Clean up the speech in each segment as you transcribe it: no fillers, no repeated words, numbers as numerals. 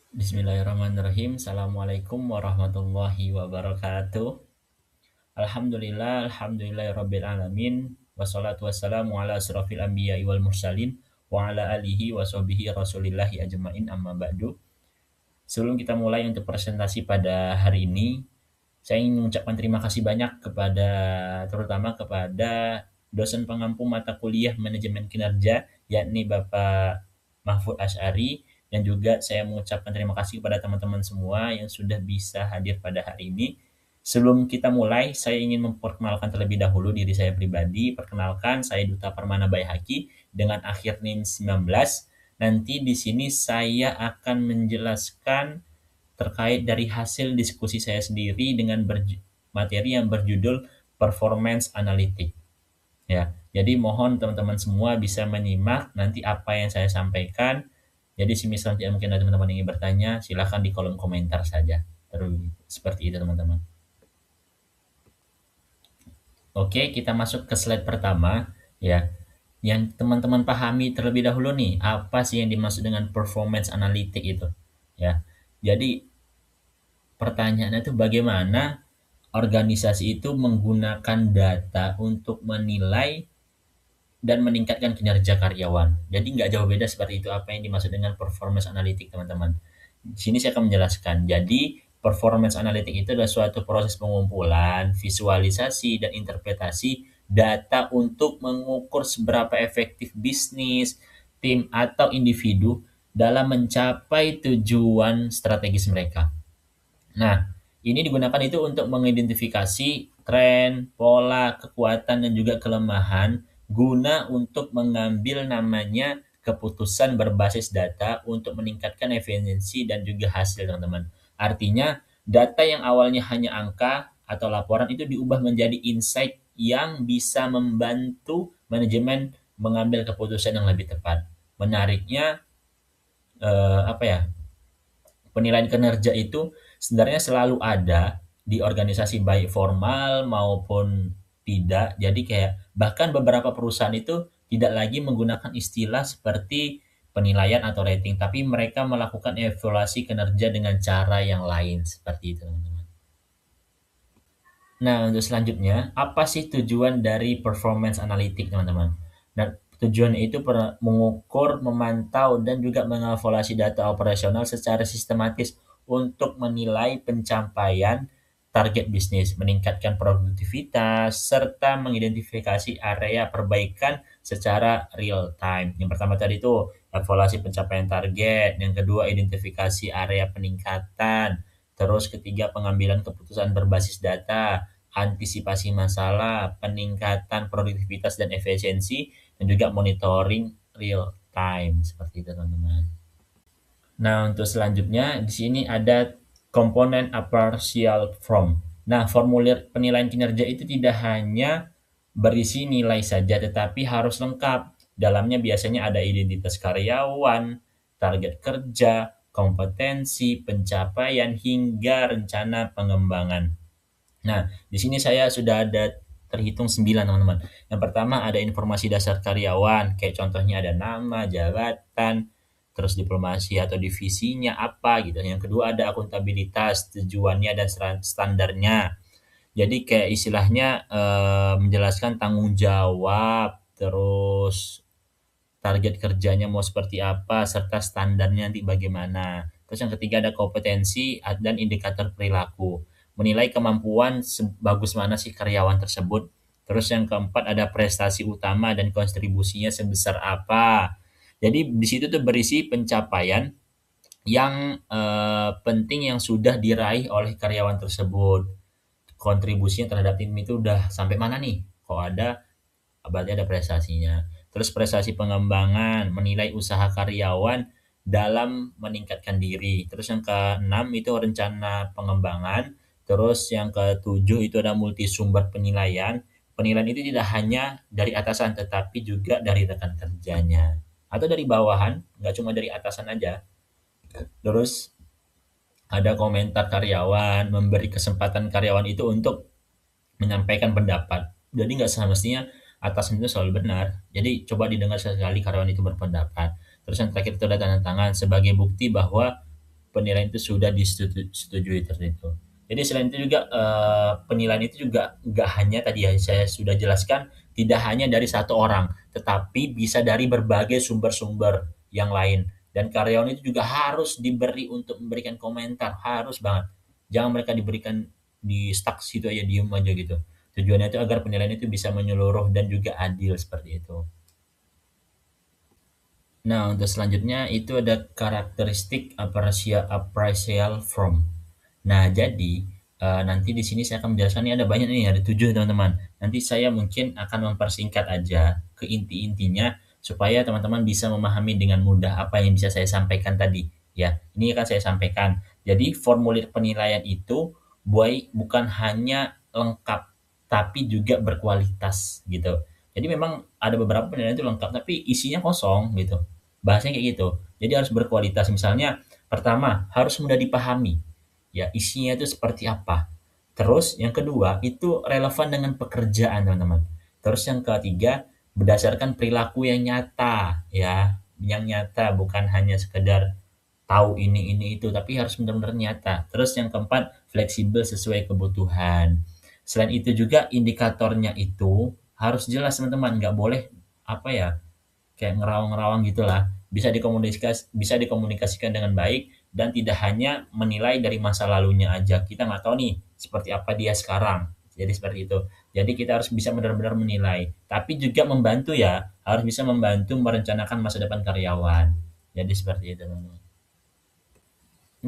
Bismillahirrahmanirrahim. Assalamualaikum warahmatullahi wabarakatuh. Alhamdulillahirabbil alamin. Wassalatu wassalamu ala asrofil anbiya'i wal mursalin wa ala alihi wa sahbihi rasulillahi ajmain amma ba'du. Sebelum kita mulai untuk presentasi pada hari ini, saya ingin mengucapkan terima kasih banyak terutama kepada dosen pengampu mata kuliah manajemen kinerja, yakni Bapak Mahfud Asy'ari, dan juga saya mengucapkan terima kasih kepada teman-teman semua yang sudah bisa hadir pada hari ini. Sebelum kita mulai, saya ingin memperkenalkan terlebih dahulu diri saya pribadi. Perkenalkan, saya Duta Permana Baihaqi dengan akhir NIM 19. Nanti di sini saya akan menjelaskan terkait dari hasil diskusi saya sendiri dengan materi yang berjudul performance analytic. Ya, jadi mohon teman-teman semua bisa menyimak nanti apa yang saya sampaikan. Jadi semisal mungkin ada teman-teman yang ingin bertanya, silakan di kolom komentar saja. Terus seperti itu teman-teman. Oke, kita masuk ke slide pertama ya. Yang teman-teman pahami terlebih dahulu nih, apa sih yang dimaksud dengan performance analytic itu? Ya. Jadi pertanyaannya itu bagaimana organisasi itu menggunakan data untuk menilai dan meningkatkan kinerja karyawan. Jadi nggak jauh beda seperti itu apa yang dimaksud dengan performance analytic teman-teman. Di sini saya akan menjelaskan. Jadi performance analytic itu adalah suatu proses pengumpulan, visualisasi, dan interpretasi data untuk mengukur seberapa efektif bisnis, tim, atau individu dalam mencapai tujuan strategis mereka. Nah, ini digunakan itu untuk mengidentifikasi tren, pola, kekuatan, dan juga kelemahan guna untuk mengambil namanya keputusan berbasis data untuk meningkatkan efisiensi dan juga hasil, teman-teman. Artinya, data yang awalnya hanya angka atau laporan itu diubah menjadi insight yang bisa membantu manajemen mengambil keputusan yang lebih tepat. Menariknya, apa ya? Penilaian kinerja itu sebenarnya selalu ada di organisasi baik formal maupun tidak. Jadi kayak bahkan beberapa perusahaan itu tidak lagi menggunakan istilah seperti penilaian atau rating, tapi mereka melakukan evaluasi kinerja dengan cara yang lain seperti itu, teman-teman. Nah, untuk selanjutnya, apa sih tujuan dari performance analytic, teman-teman? Nah, tujuannya itu mengukur, memantau, dan juga mengevaluasi data operasional secara sistematis untuk menilai pencapaian target bisnis, meningkatkan produktivitas, serta mengidentifikasi area perbaikan secara real time. Yang pertama tadi itu evaluasi pencapaian target, yang kedua identifikasi area peningkatan, terus ketiga pengambilan keputusan berbasis data, antisipasi masalah, peningkatan produktivitas dan efisiensi, dan juga monitoring real time seperti itu, teman-teman. Nah, untuk selanjutnya di sini ada komponen partial form. Nah, formulir penilaian kinerja itu tidak hanya berisi nilai saja tetapi harus lengkap. Dalamnya biasanya ada identitas karyawan, target kerja, kompetensi, pencapaian hingga rencana pengembangan. Nah, di sini saya sudah ada terhitung 9, teman-teman. Yang pertama ada informasi dasar karyawan, kayak contohnya ada nama, jabatan, terus diplomasi atau divisinya apa gitu. Yang kedua ada akuntabilitas, tujuannya dan standarnya. Jadi kayak istilahnya menjelaskan tanggung jawab, terus target kerjanya mau seperti apa, serta standarnya nanti bagaimana. Terus yang ketiga ada kompetensi dan indikator perilaku. Menilai kemampuan sebagus mana sih karyawan tersebut. Terus yang keempat ada prestasi utama dan kontribusinya sebesar apa. Jadi di situ tuh berisi pencapaian yang penting yang sudah diraih oleh karyawan tersebut. Kontribusinya terhadap tim itu udah sampai mana nih? Kalau ada, berarti ada prestasinya. Terus prestasi pengembangan, menilai usaha karyawan dalam meningkatkan diri. Terus yang keenam itu rencana pengembangan. Terus yang ketujuh itu ada multi sumber penilaian. Penilaian itu tidak hanya dari atasan tetapi juga dari rekan kerjanya. Atau dari bawahan, nggak cuma dari atasan aja. Terus ada komentar karyawan, memberi kesempatan karyawan itu untuk menyampaikan pendapat. Jadi nggak semestinya atasan itu selalu benar. Jadi coba didengar sekali karyawan itu berpendapat. Terus yang terakhir itu ada tanda tangan sebagai bukti bahwa penilaian itu sudah disetujui tertentu. Jadi selain itu juga penilaian itu juga nggak hanya tadi yang saya sudah jelaskan, tidak hanya dari satu orang, tetapi bisa dari berbagai sumber-sumber yang lain. Dan karyawan itu juga harus diberi untuk memberikan komentar, harus banget. Jangan mereka diberikan di stuck situ aja, diem aja gitu. Tujuannya itu agar penilaian itu bisa menyeluruh dan juga adil seperti itu. Nah, untuk selanjutnya itu ada karakteristik appraisal form. Nah, jadi nanti di sini saya akan menjelaskan ini ada banyak nih, ada 7 teman-teman. Nanti saya mungkin akan mempersingkat aja ke inti-intinya supaya teman-teman bisa memahami dengan mudah apa yang bisa saya sampaikan tadi. Ya, ini akan saya sampaikan. Jadi formulir penilaian itu bukan hanya lengkap tapi juga berkualitas gitu. Jadi memang ada beberapa penilaian itu lengkap tapi isinya kosong gitu. Bahasanya kayak gitu. Jadi harus berkualitas. Misalnya pertama harus mudah dipahami. Ya, isinya itu seperti apa. Terus yang kedua itu relevan dengan pekerjaan, teman-teman. Terus yang ketiga berdasarkan perilaku yang nyata, ya, yang nyata bukan hanya sekedar tahu ini itu, tapi harus benar-benar nyata. Terus yang keempat fleksibel sesuai kebutuhan. Selain itu juga indikatornya itu harus jelas, teman-teman. Nggak boleh apa ya, kayak ngerawang-ngerawang gitulah. Bisa dikomunikasikan dengan baik dan tidak hanya menilai dari masa lalunya aja. Kita nggak tahu nih seperti apa dia sekarang. Jadi seperti itu. Jadi kita harus bisa benar-benar menilai, tapi juga membantu ya, harus bisa membantu merencanakan masa depan karyawan. Jadi seperti itu.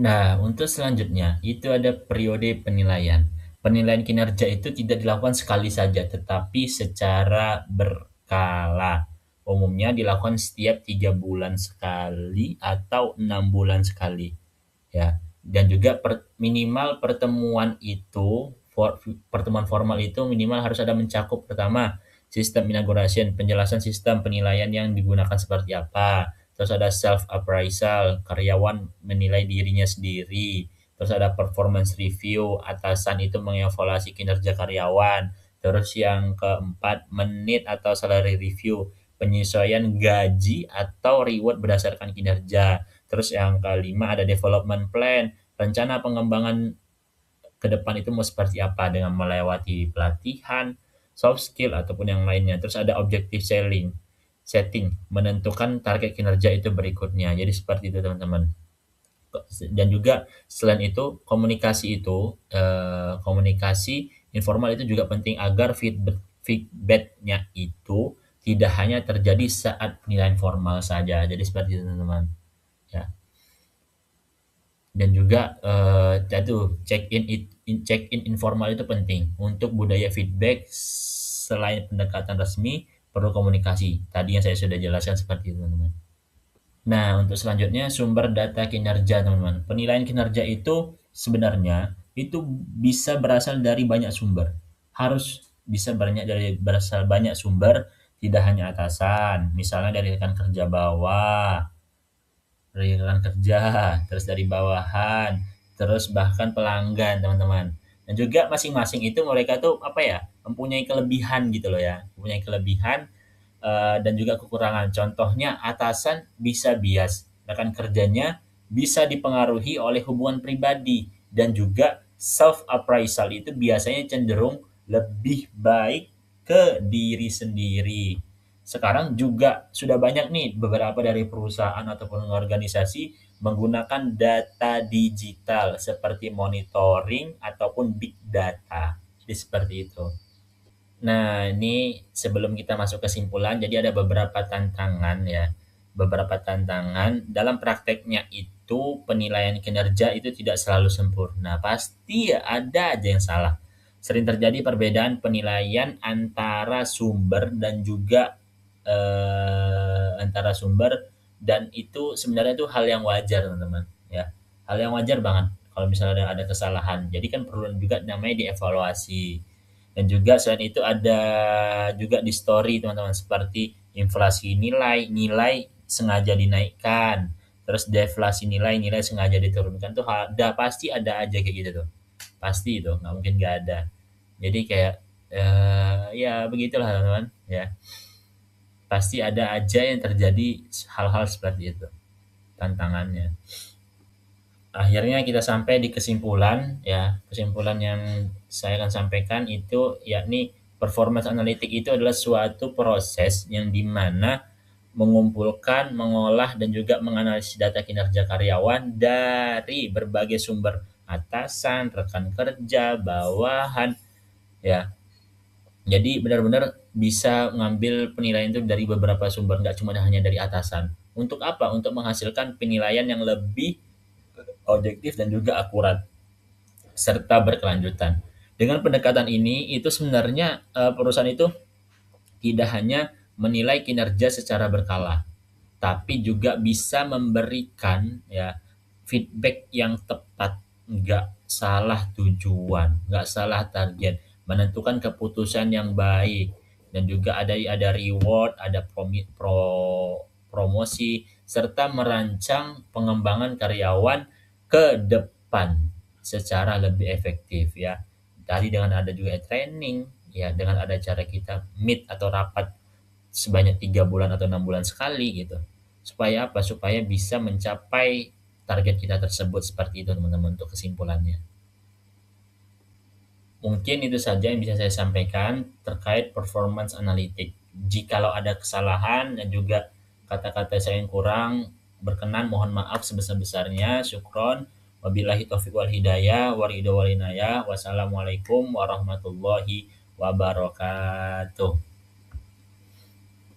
Nah, untuk selanjutnya itu ada periode penilaian. Penilaian kinerja itu tidak dilakukan sekali saja, tetapi secara berkala. Umumnya dilakukan setiap 3 bulan sekali atau 6 bulan sekali. Ya, dan juga minimal pertemuan formal itu minimal harus ada mencakup pertama sistem inauguration, penjelasan sistem penilaian yang digunakan seperti apa. Terus ada self appraisal, karyawan menilai dirinya sendiri. Terus ada performance review, atasan itu mengevaluasi kinerja karyawan. Terus yang keempat, menit atau salary review, penyesuaian gaji atau reward berdasarkan kinerja. Terus yang kelima ada development plan, rencana pengembangan ke depan itu mau seperti apa dengan melewati pelatihan, soft skill ataupun yang lainnya. Terus ada objective setting, menentukan target kinerja itu berikutnya. Jadi seperti itu teman-teman. Dan juga selain itu komunikasi informal itu juga penting agar feedbacknya itu tidak hanya terjadi saat penilaian formal saja. Jadi seperti itu teman-teman. Ya. Dan juga check in informal itu penting untuk budaya feedback. Selain pendekatan resmi perlu komunikasi tadi yang saya sudah jelaskan seperti itu teman-teman. Nah, untuk selanjutnya sumber data kinerja teman-teman. Penilaian kinerja itu sebenarnya itu bisa berasal dari banyak sumber, harus bisa berasal banyak sumber, tidak hanya atasan, misalnya dari rekan kerja bawah, rekan kerja, terus dari bawahan, terus bahkan pelanggan, teman-teman. Dan juga masing-masing itu mereka tuh apa ya, mempunyai kelebihan gitu loh ya, mempunyai kelebihan dan juga kekurangan. Contohnya atasan bisa bias, rekan kerjanya bisa dipengaruhi oleh hubungan pribadi dan juga self appraisal itu biasanya cenderung lebih baik ke diri sendiri. Sekarang juga sudah banyak nih beberapa dari perusahaan ataupun organisasi menggunakan data digital seperti monitoring ataupun big data. Jadi seperti itu. Nah, ini sebelum kita masuk kesimpulan, jadi ada beberapa tantangan ya. Beberapa tantangan dalam prakteknya itu penilaian kinerja itu tidak selalu sempurna. Pasti ada aja yang salah. Sering terjadi perbedaan penilaian antara sumber dan itu sebenarnya itu hal yang wajar, teman-teman, ya. Hal yang wajar banget kalau misalnya ada kesalahan. Jadi kan perlu juga namanya dievaluasi. Dan juga selain itu ada juga di story teman-teman seperti inflasi nilai sengaja dinaikkan, terus deflasi nilai sengaja diturunkan tuh ada, pasti ada aja kayak gitu tuh. Pasti itu, nggak mungkin nggak ada. Jadi kayak ya begitulah teman-teman ya. Pasti ada aja yang terjadi hal-hal seperti itu tantangannya. Akhirnya kita sampai di kesimpulan ya, kesimpulan yang saya akan sampaikan itu yakni performance analytic itu adalah suatu proses yang dimana mengumpulkan, mengolah dan juga menganalisis data kinerja karyawan dari berbagai sumber atasan, rekan kerja, bawahan ya. Jadi benar-benar bisa ngambil penilaian itu dari beberapa sumber, nggak cuma hanya dari atasan. Untuk apa? Untuk menghasilkan penilaian yang lebih objektif dan juga akurat serta berkelanjutan. Dengan pendekatan ini itu sebenarnya perusahaan itu tidak hanya menilai kinerja secara berkala, tapi juga bisa memberikan ya feedback yang tepat, nggak salah tujuan, nggak salah target, menentukan keputusan yang baik, dan juga ada reward, ada promosi, serta merancang pengembangan karyawan ke depan secara lebih efektif ya. Tadi dengan ada juga training ya, dengan ada cara kita meet atau rapat sebanyak 3 bulan atau 6 bulan sekali gitu. Supaya apa? Supaya bisa mencapai target kita tersebut seperti itu teman-teman untuk kesimpulannya. Mungkin itu saja yang bisa saya sampaikan terkait performance analytic. Jikalau ada kesalahan dan juga kata-kata saya yang kurang berkenan, mohon maaf sebesar-besarnya. Syukron. Wabillahi taufiq wal hidayah. Waridho walinaya. Wassalamualaikum warahmatullahi wabarakatuh.